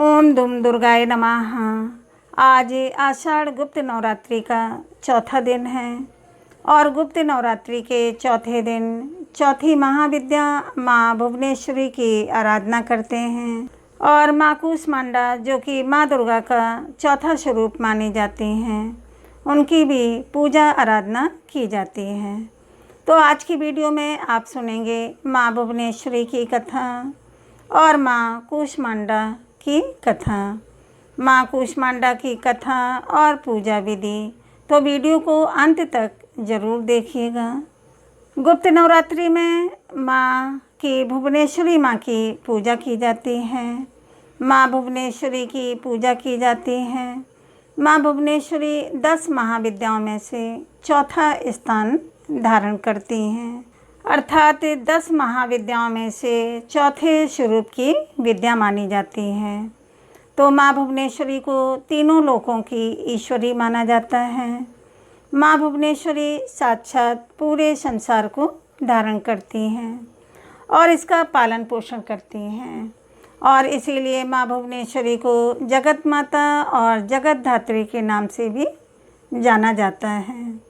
ओम दुम दुर्गाय नमः। आज आषाढ़ गुप्त नवरात्रि का चौथा दिन है और गुप्त नवरात्रि के चौथे दिन चौथी महाविद्या माँ भुवनेश्वरी की आराधना करते हैं और माँ कूष्मांडा जो कि माँ दुर्गा का चौथा स्वरूप मानी जाती हैं, उनकी भी पूजा आराधना की जाती है। तो आज की वीडियो में आप सुनेंगे माँ भुवनेश्वरी की कथा और माँ कूष्मांडा की कथा, माँ कूष्मांडा की कथा और पूजा विधि। तो वीडियो को अंत तक ज़रूर देखिएगा। गुप्त नवरात्रि में माँ की भुवनेश्वरी माँ की पूजा की जाती है। माँ भुवनेश्वरी की पूजा की जाती है। माँ भुवनेश्वरी 10 महाविद्याओं में से चौथा स्थान धारण करती हैं, अर्थात 10 महाविद्याओं में से चौथे स्वरूप की विद्या मानी जाती है। तो माँ भुवनेश्वरी को तीनों लोकों की ईश्वरी माना जाता है। माँ भुवनेश्वरी साक्षात पूरे संसार को धारण करती हैं और इसका पालन पोषण करती हैं, और इसीलिए माँ भुवनेश्वरी को जगत माता और जगत धात्री के नाम से भी जाना जाता है।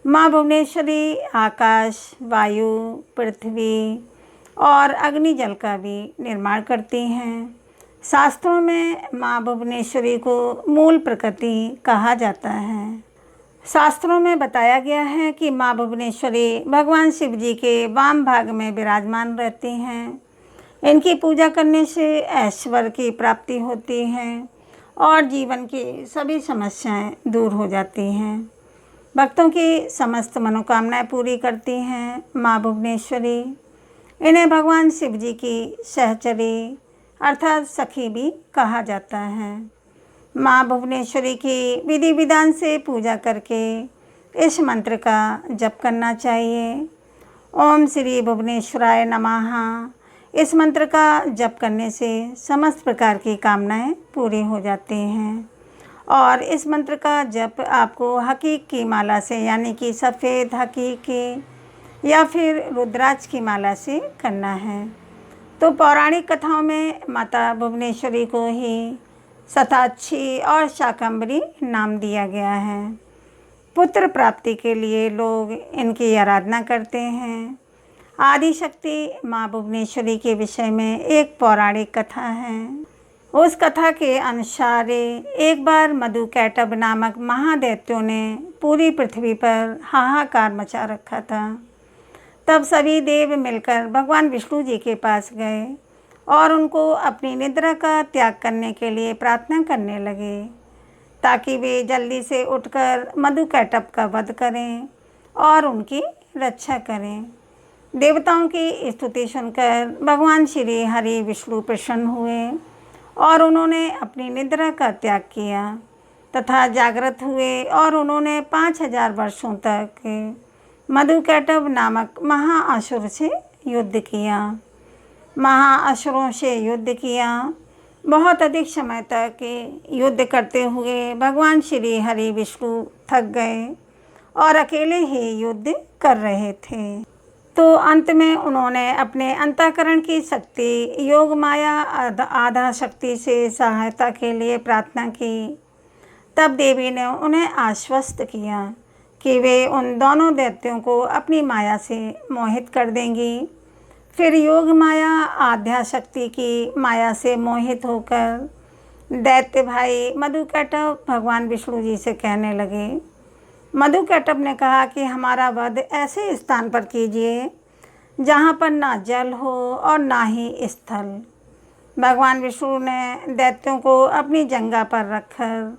माँ भुवनेश्वरी आकाश, वायु, पृथ्वी और अग्नि जल का भी निर्माण करती हैं। शास्त्रों में माँ भुवनेश्वरी को मूल प्रकृति कहा जाता है। शास्त्रों में बताया गया है कि माँ भुवनेश्वरी भगवान शिव जी के वाम भाग में विराजमान रहती हैं। इनकी पूजा करने से ऐश्वर्य की प्राप्ति होती है और जीवन की सभी समस्याएं दूर हो जाती हैं। भक्तों की समस्त मनोकामनाएं पूरी करती हैं माँ भुवनेश्वरी। इन्हें भगवान शिव जी की सहचरी अर्थात सखी भी कहा जाता है। माँ भुवनेश्वरी की विधि विधान से पूजा करके इस मंत्र का जप करना चाहिए। ओम श्री भुवनेश्वराय नमः। इस मंत्र का जप करने से समस्त प्रकार की कामनाएं पूरी हो जाती हैं। और इस मंत्र का जप आपको हकीक की माला से, यानी कि सफ़ेद हकीक की या फिर रुद्राक्ष की माला से करना है। तो पौराणिक कथाओं में माता भुवनेश्वरी को ही शताक्षी और शाकंभरी नाम दिया गया है। पुत्र प्राप्ति के लिए लोग इनकी आराधना करते हैं। आदिशक्ति माँ भुवनेश्वरी के विषय में एक पौराणिक कथा है। उस कथा के अनुसार एक बार मधुकैटभ नामक महादैत्यों ने पूरी पृथ्वी पर हाहाकार मचा रखा था। तब सभी देव मिलकर भगवान विष्णु जी के पास गए और उनको अपनी निद्रा का त्याग करने के लिए प्रार्थना करने लगे ताकि वे जल्दी से उठकर मधुकैटभ का वध करें और उनकी रक्षा करें। देवताओं की स्तुति सुनकर भगवान श्री हरि विष्णु प्रसन्न हुए और उन्होंने अपनी निद्रा का त्याग किया तथा जागृत हुए और उन्होंने 5000 वर्षों तक मधुकैटभ नामक महाअसुर से युद्ध किया। महाअसुरों से युद्ध किया। बहुत अधिक समय तक युद्ध करते हुए भगवान श्री हरि विष्णु थक गए और अकेले ही युद्ध कर रहे थे। तो अंत में उन्होंने अपने अंतःकरण की शक्ति योग माया आधा शक्ति से सहायता के लिए प्रार्थना की। तब देवी ने उन्हें आश्वस्त किया कि वे उन दोनों दैत्यों को अपनी माया से मोहित कर देंगी। फिर योग माया आध्या शक्ति की माया से मोहित होकर दैत्य भाई मधुकैटभ भगवान विष्णु जी से कहने लगे। मधुकैटभ ने कहा कि हमारा वध ऐसे स्थान पर कीजिए जहाँ पर ना जल हो और ना ही स्थल। भगवान विष्णु ने दैत्यों को अपनी जंघा पर रखकर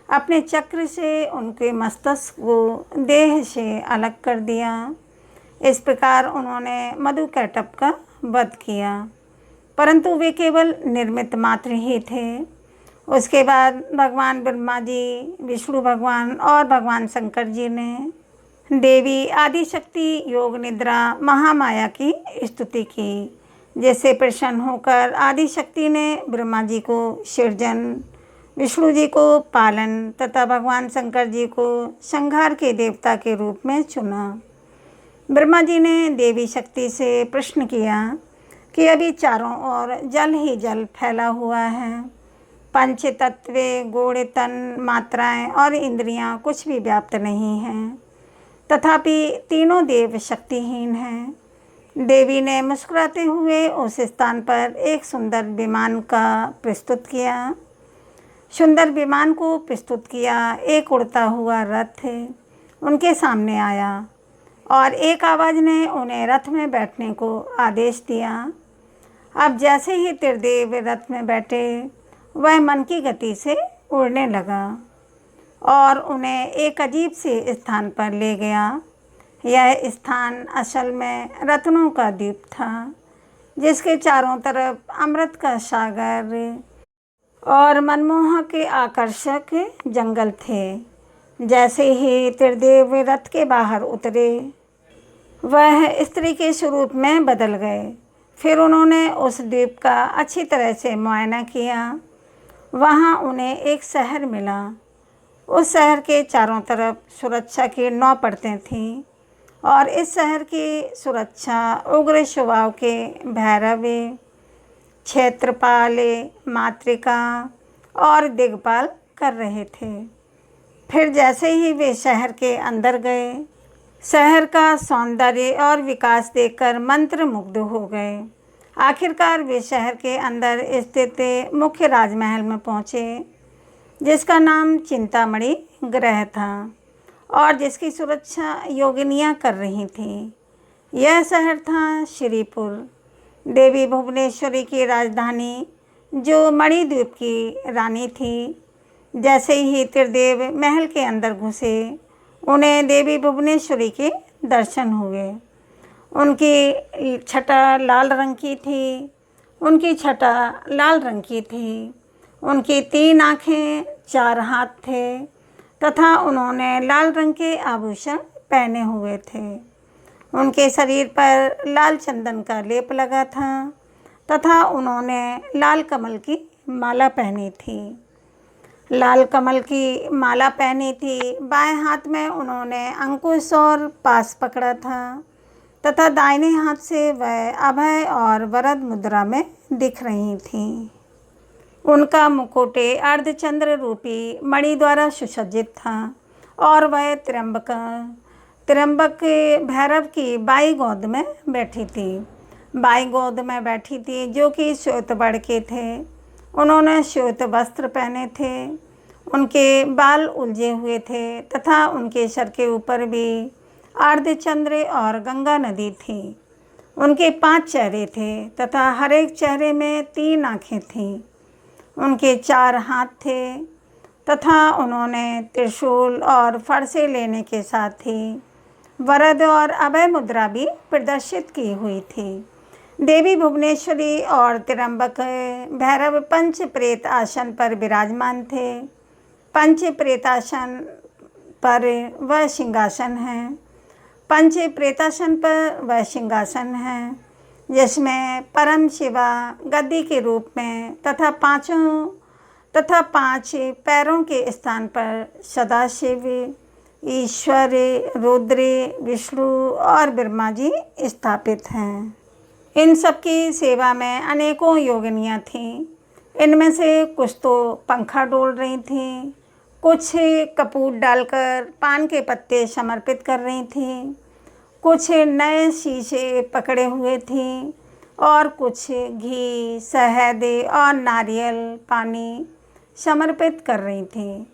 अपने चक्र से उनके मस्तक को देह से अलग कर दिया। इस प्रकार उन्होंने मधुकैटभ का वध किया, परंतु वे केवल निर्मित मात्र ही थे। उसके बाद भगवान ब्रह्मा जी, विष्णु भगवान और भगवान शंकर जी ने देवी आदिशक्ति योग निद्रा महामाया की स्तुति की, जिससे प्रसन्न होकर आदिशक्ति ने ब्रह्मा जी को सृजन, विष्णु जी को पालन तथा भगवान शंकर जी को संहार के देवता के रूप में चुना। ब्रह्मा जी ने देवी शक्ति से प्रश्न किया कि अभी चारों ओर जल ही जल फैला हुआ है पंच तत्व, गुण, तन, मात्राएं और इंद्रियां कुछ भी व्याप्त नहीं हैं, तथापि तीनों देव शक्तिहीन हैं। देवी ने मुस्कुराते हुए उस स्थान पर एक सुंदर विमान का प्रस्तुत किया। सुंदर विमान को प्रस्तुत किया एक उड़ता हुआ रथ उनके सामने आया और एक आवाज़ ने उन्हें रथ में बैठने को आदेश दिया। अब जैसे ही त्रिदेव रथ में बैठे, वह मन की गति से उड़ने लगा और उन्हें एक अजीब से स्थान पर ले गया। यह स्थान असल में रत्नों का द्वीप था, जिसके चारों तरफ अमृत का सागर और मनमोहक आकर्षक जंगल थे। जैसे ही त्रिदेव रथ के बाहर उतरे, वह स्त्री के स्वरूप में बदल गए। फिर उन्होंने उस द्वीप का अच्छी तरह से मुआयना किया। वहाँ उन्हें एक शहर मिला। उस शहर के चारों तरफ सुरक्षा की 9 परतें थीं और इस शहर की सुरक्षा उग्र स्वभाव के भैरव, क्षेत्रपाल, मातृका और दिग्पाल कर रहे थे। फिर जैसे ही वे शहर के अंदर गए, शहर का सौंदर्य और विकास देखकर मंत्रमुग्ध हो गए। आखिरकार वे शहर के अंदर स्थित मुख्य राजमहल में पहुँचे, जिसका नाम चिंतामणि गृह था और जिसकी सुरक्षा योगिनियाँ कर रही थीं। यह शहर था श्रीपुर, देवी भुवनेश्वरी की राजधानी, जो मणिद्वीप की रानी थी। जैसे ही त्रिदेव महल के अंदर घुसे, उन्हें देवी भुवनेश्वरी के दर्शन हुए। उनकी छटा लाल रंग की थी। उनकी 3 आँखें, 4 हाथ थे तथा उन्होंने लाल रंग के आभूषण पहने हुए थे। उनके शरीर पर लाल चंदन का लेप लगा था तथा उन्होंने लाल कमल की माला पहनी थी। बाएं हाथ में उन्होंने अंकुश और पास पकड़ा था तथा दाहिने हाथ से वह अभय और वरद मुद्रा में दिख रही थीं। उनका मुखौटे अर्धचंद्र रूपी मणि द्वारा सुसज्जित था और वह त्र्यंबक भैरव की बाई गोद में बैठी थी, जो कि श्वेत वर्ण के थे। उन्होंने श्वेत वस्त्र पहने थे। उनके बाल उलझे हुए थे तथा उनके सर के ऊपर भी अर्धचंद्र और गंगा नदी थी। उनके 5 चेहरे थे तथा हर एक चेहरे में 3 आँखें थीं। उनके 4 हाथ थे तथा उन्होंने त्रिशूल और फरसे लेने के साथ ही वरद और अभय मुद्रा भी प्रदर्शित की हुई थी। देवी भुवनेश्वरी और त्र्यंबक भैरव पंच प्रेत आसन पर विराजमान थे। पंच प्रेतासन पर वह सिंहासन है, जिसमें परम शिवा गद्दी के रूप में तथा 5 पैरों के स्थान पर सदाशिव, ईश्वर, रुद्र, विष्णु और ब्रह्मा जी स्थापित हैं। इन सबकी सेवा में अनेकों योगिनियाँ थीं। इनमें से कुछ तो पंखा डोल रही थीं, कुछ कपूर डालकर पान के पत्ते समर्पित कर रही थीं, कुछ नए शीशे पकड़े हुए थीं और कुछ घी, शहद और नारियल पानी समर्पित कर रही थीं।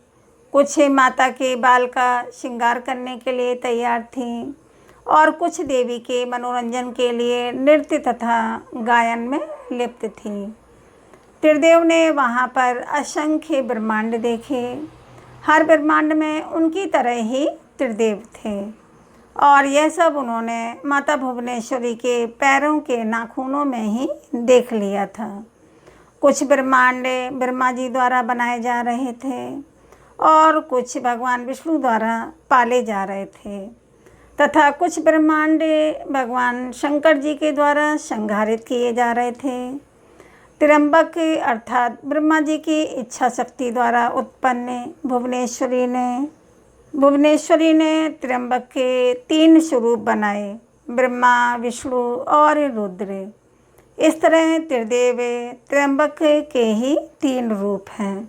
कुछ माता के बाल का श्रृंगार करने के लिए तैयार थीं और कुछ देवी के मनोरंजन के लिए नृत्य तथा गायन में लिप्त थीं। त्रिदेव ने वहाँ पर असंख्य ब्रह्मांड देखे। हर ब्रह्मांड में उनकी तरह ही त्रिदेव थे और यह सब उन्होंने माता भुवनेश्वरी के पैरों के नाखूनों में ही देख लिया था। कुछ ब्रह्मांड ब्रह्मा जी द्वारा बनाए जा रहे थे और कुछ भगवान विष्णु द्वारा पाले जा रहे थे तथा कुछ ब्रह्मांड भगवान शंकर जी के द्वारा संहारित किए जा रहे थे। त्र्यंबक अर्थात ब्रह्मा जी की इच्छा शक्ति द्वारा उत्पन्न भुवनेश्वरी ने त्र्यंबक के 3 स्वरूप बनाए, ब्रह्मा, विष्णु और रुद्र। इस तरह त्रिदेव त्र्यंबक के ही 3 रूप हैं।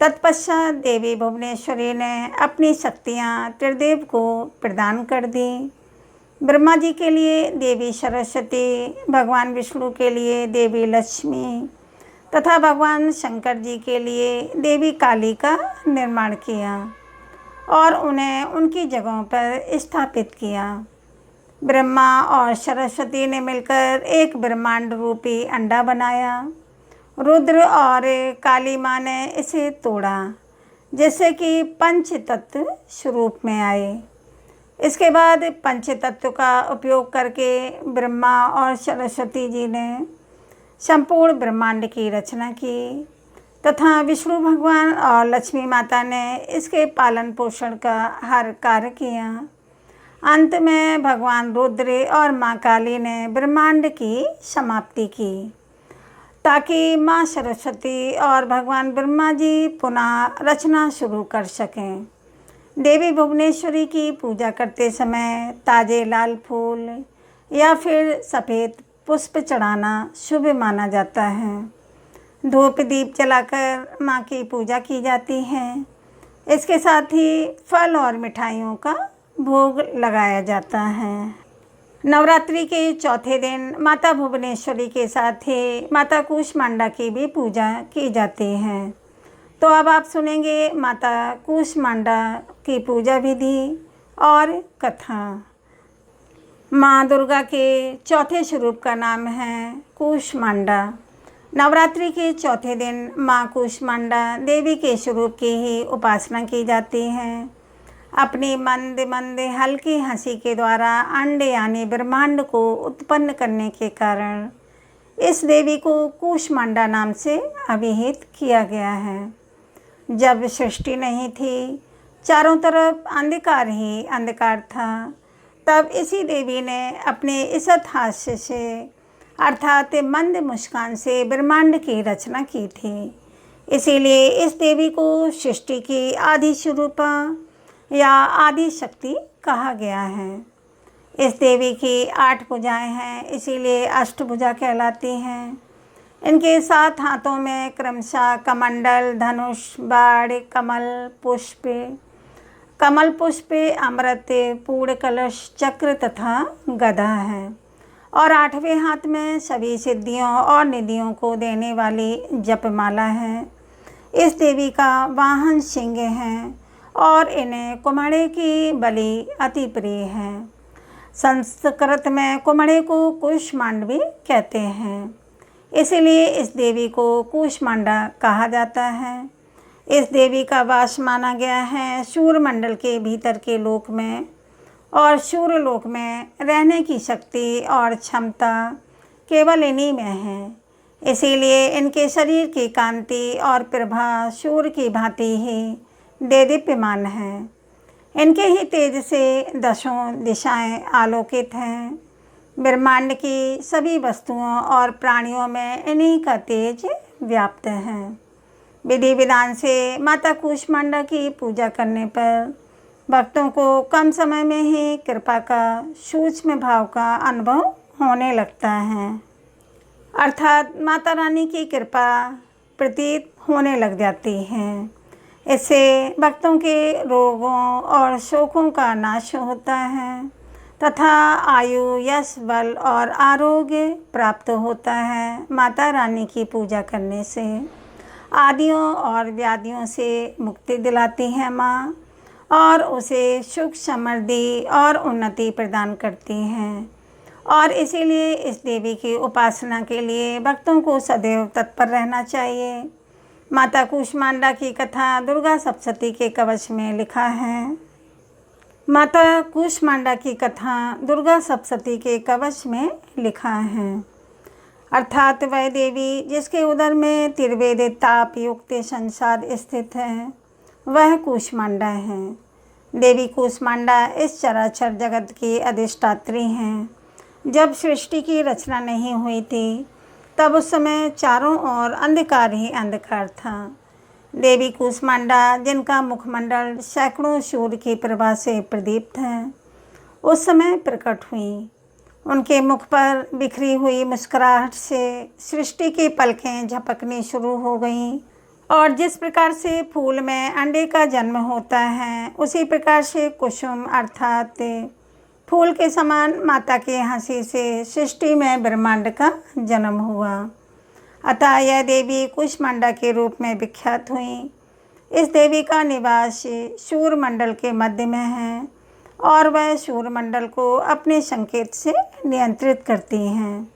तत्पश्चात देवी भुवनेश्वरी ने अपनी शक्तियाँ त्रिदेव को प्रदान कर दी। ब्रह्मा जी के लिए देवी सरस्वती, भगवान विष्णु के लिए देवी लक्ष्मी तथा भगवान शंकर जी के लिए देवी काली का निर्माण किया और उन्हें उनकी जगहों पर स्थापित किया। ब्रह्मा और सरस्वती ने मिलकर एक ब्रह्मांड रूपी अंडा बनाया। रुद्र और काली माँ ने इसे तोड़ा जिससे कि पंच तत्व स्वरूप में आए। इसके बाद पंच तत्व का उपयोग करके ब्रह्मा और सरस्वती जी ने संपूर्ण ब्रह्मांड की रचना की तथा विष्णु भगवान और लक्ष्मी माता ने इसके पालन पोषण का हर कार्य किया। अंत में भगवान रुद्र और माँ काली ने ब्रह्मांड की समाप्ति की ताकि माँ सरस्वती और भगवान ब्रह्मा जी पुनः रचना शुरू कर सकें। देवी भुवनेश्वरी की पूजा करते समय ताजे लाल फूल या फिर सफ़ेद पुष्प चढ़ाना शुभ माना जाता है। धूप दीप जलाकर माँ की पूजा की जाती है। इसके साथ ही फल और मिठाइयों का भोग लगाया जाता है। नवरात्रि के चौथे दिन माता भुवनेश्वरी के साथ ही माता कूष्मांडा की भी पूजा की जाती है। तो अब आप सुनेंगे माता कूष्मांडा की पूजा विधि और कथा। माँ दुर्गा के चौथे स्वरूप का नाम है कूष्मांडा। नवरात्रि के चौथे दिन माँ कूष्मांडा देवी के स्वरूप की ही उपासना की जाती है। अपनी मंद मंद हल्की हंसी के द्वारा अंड यानी ब्रह्मांड को उत्पन्न करने के कारण इस देवी को कूष्मांडा नाम से अभिहित किया गया है। जब सृष्टि नहीं थी, चारों तरफ अंधकार ही अंधकार था, तब इसी देवी ने अपने इसत हास्य से अर्थात मंद मुस्कान से ब्रह्मांड की रचना की थी। इसीलिए इस देवी को सृष्टि की आदि स्वरूपा या आदि शक्ति कहा गया है। इस देवी की 8 भुजाएं हैं, इसीलिए अष्टभुजा कहलाती हैं। इनके 7 हाथों में क्रमशः कमंडल, धनुष, बाण, कमल पुष्प, अमृत, पूर्ण कलश, चक्र तथा गदा है और 8वें हाथ में सभी सिद्धियों और निधियों को देने वाली जपमाला है। इस देवी का वाहन सिंह है और इन्हें कुम्हड़े की बलि अति प्रिय है। संस्कृत में कुम्हड़े को कूष्मांड भी कहते हैं, इसलिए इस देवी को कूष्मांडा कहा जाता है। इस देवी का वास माना गया है सूर्यमंडल के भीतर के लोक में और सूर्यलोक में रहने की शक्ति और क्षमता केवल इन्हीं में है। इसीलिए इनके शरीर की कांति और प्रभा सूर्य की भांति ही देदीप्यमान है। इनके ही तेज से 10 दिशाएं आलोकित हैं। ब्रह्मांड की सभी वस्तुओं और प्राणियों में इन्हीं का तेज व्याप्त है। विधि विधान से माता कूष्मांडा की पूजा करने पर भक्तों को कम समय में ही कृपा का सूक्ष्म भाव का अनुभव होने लगता है, अर्थात माता रानी की कृपा प्रतीत होने लग जाती है। इससे भक्तों के रोगों और शोकों का नाश होता है तथा आयु, यश, बल और आरोग्य प्राप्त होता है। माता रानी की पूजा करने से आदियों और व्याधियों से मुक्ति दिलाती है माँ और उसे सुख, समृद्धि और उन्नति प्रदान करती हैं और इसीलिए इस देवी की उपासना के लिए भक्तों को सदैव तत्पर रहना चाहिए। माता कूष्मांडा की कथा दुर्गा सप्तशती के कवच में लिखा है। माता कूष्मांडा की कथा दुर्गा सप्तशती के कवच में लिखा है, अर्थात वह देवी जिसके उदर में त्रिवेद ताप युक्त संसार स्थित है वह कूष्मांडा है। देवी कूष्मांडा इस चराचर जगत की अधिष्ठात्री हैं। जब सृष्टि की रचना नहीं हुई थी तब उस समय चारों ओर अंधकार ही अंधकार था। देवी कूष्मांडा जिनका मुखमंडल सैकड़ों सूर्य की प्रभा से प्रदीप्त है उस समय प्रकट हुई उनके मुख पर बिखरी हुई मुस्कुराहट से सृष्टि की पलकें झपकनी शुरू हो गईं और जिस प्रकार से फूल में अंडे का जन्म होता है, उसी प्रकार से कुसुम अर्थात फूल के समान माता की हंसी से सृष्टि में ब्रह्मांड का जन्म हुआ। अतः यह देवी कुष्मांडा के रूप में विख्यात हुई। इस देवी का निवास सूर्यमंडल के मध्य में है और वह सूर्यमंडल को अपने संकेत से नियंत्रित करती हैं।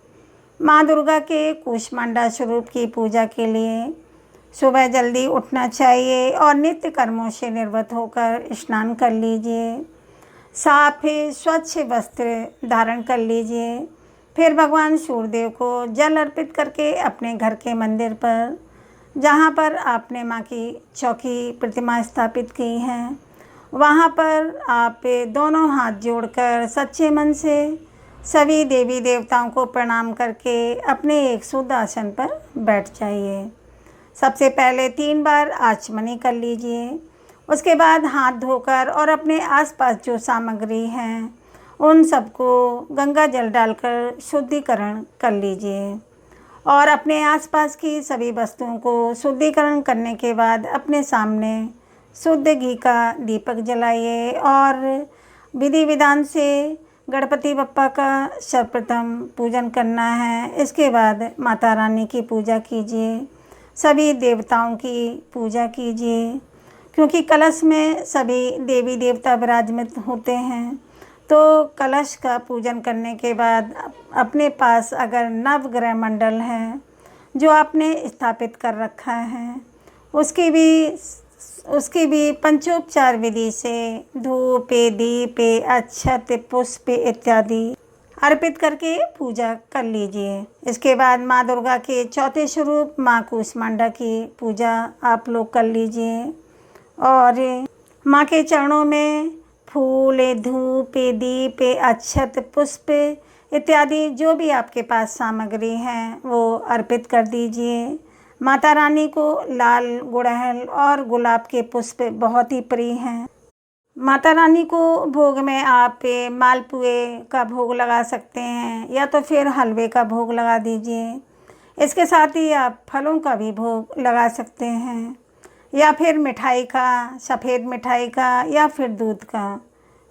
माँ दुर्गा के कुष्मांडा स्वरूप की पूजा के लिए सुबह जल्दी उठना चाहिए और नित्य कर्मों से निवृत्त होकर स्नान कर लीजिए। साफ स्वच्छ वस्त्र धारण कर लीजिए। फिर भगवान सूर्यदेव को जल अर्पित करके अपने घर के मंदिर पर, जहाँ पर आपने माँ की चौकी प्रतिमा स्थापित की है, वहाँ पर आप दोनों हाथ जोड़कर सच्चे मन से सभी देवी देवताओं को प्रणाम करके अपने एक शुद्ध आसन पर बैठ जाइए। सबसे पहले 3 बार आचमनी कर लीजिए। उसके बाद हाथ धोकर और अपने आसपास जो सामग्री हैं उन सबको गंगा जल डालकर शुद्धिकरण कर लीजिए और अपने आसपास की सभी वस्तुओं को शुद्धिकरण करने के बाद अपने सामने शुद्ध घी का दीपक जलाइए और विधि विधान से गणपति बप्पा का सर्वप्रथम पूजन करना है। इसके बाद माता रानी की पूजा कीजिए, सभी देवताओं की पूजा कीजिए, क्योंकि कलश में सभी देवी देवता विराजमान होते हैं। तो कलश का पूजन करने के बाद अपने पास अगर नवग्रह मंडल है जो आपने स्थापित कर रखा है, उसकी भी पंचोपचार विधि से धूप दीप अक्षत पुष्प इत्यादि अर्पित करके पूजा कर लीजिए। इसके बाद माँ दुर्गा के चौथे स्वरूप माँ कुष्मांडा की पूजा आप लोग कर लीजिए और माँ के चरणों में फूल धूप दीप अक्षत पुष्प इत्यादि जो भी आपके पास सामग्री हैं वो अर्पित कर दीजिए। माता रानी को लाल गुड़हल और गुलाब के पुष्प बहुत ही प्रिय हैं। माता रानी को भोग में आप मालपुए का भोग लगा सकते हैं या तो फिर हलवे का भोग लगा दीजिए। इसके साथ ही आप फलों का भी भोग लगा सकते हैं या फिर मिठाई का, सफ़ेद मिठाई का या फिर दूध का,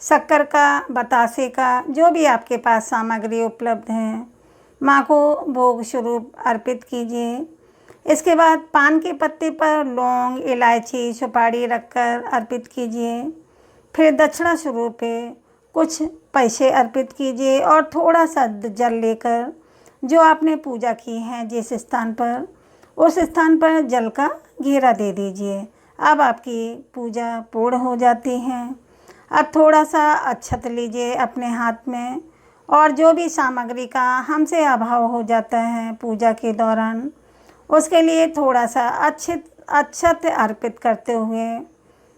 शक्कर का, बतासे का, जो भी आपके पास सामग्री उपलब्ध है माँ को भोग स्वरूप अर्पित कीजिए। इसके बाद पान के पत्ते पर लौंग, इलायची, सुपारी रखकर अर्पित कीजिए। फिर दक्षिणा स्वरूप कुछ पैसे अर्पित कीजिए और थोड़ा सा जल लेकर जो आपने पूजा की है जिस स्थान पर, उस स्थान पर जल का घेरा दे दीजिए। अब आपकी पूजा पूर्ण हो जाती है। अब थोड़ा सा अक्षत लीजिए अपने हाथ में और जो भी सामग्री का हमसे अभाव हो जाता है पूजा के दौरान, उसके लिए थोड़ा सा अक्षत अर्पित करते हुए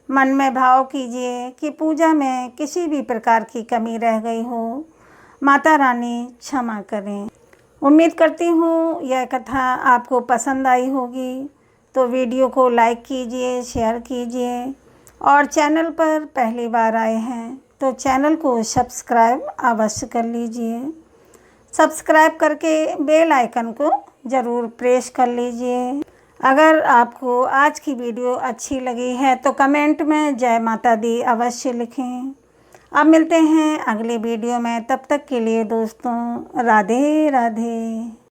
मन में भाव कीजिए कि पूजा में किसी भी प्रकार की कमी रह गई हो, माता रानी क्षमा करें। उम्मीद करती हूँ यह कथा आपको पसंद आई होगी, तो वीडियो को लाइक कीजिए, शेयर कीजिए और चैनल पर पहली बार आए हैं तो चैनल को सब्सक्राइब अवश्य कर लीजिए। सब्सक्राइब करके बेल आइकन को ज़रूर प्रेस कर लीजिए। अगर आपको आज की वीडियो अच्छी लगी है तो कमेंट में जय माता दी अवश्य लिखें। अब मिलते हैं अगले वीडियो में, तब तक के लिए दोस्तों राधे राधे।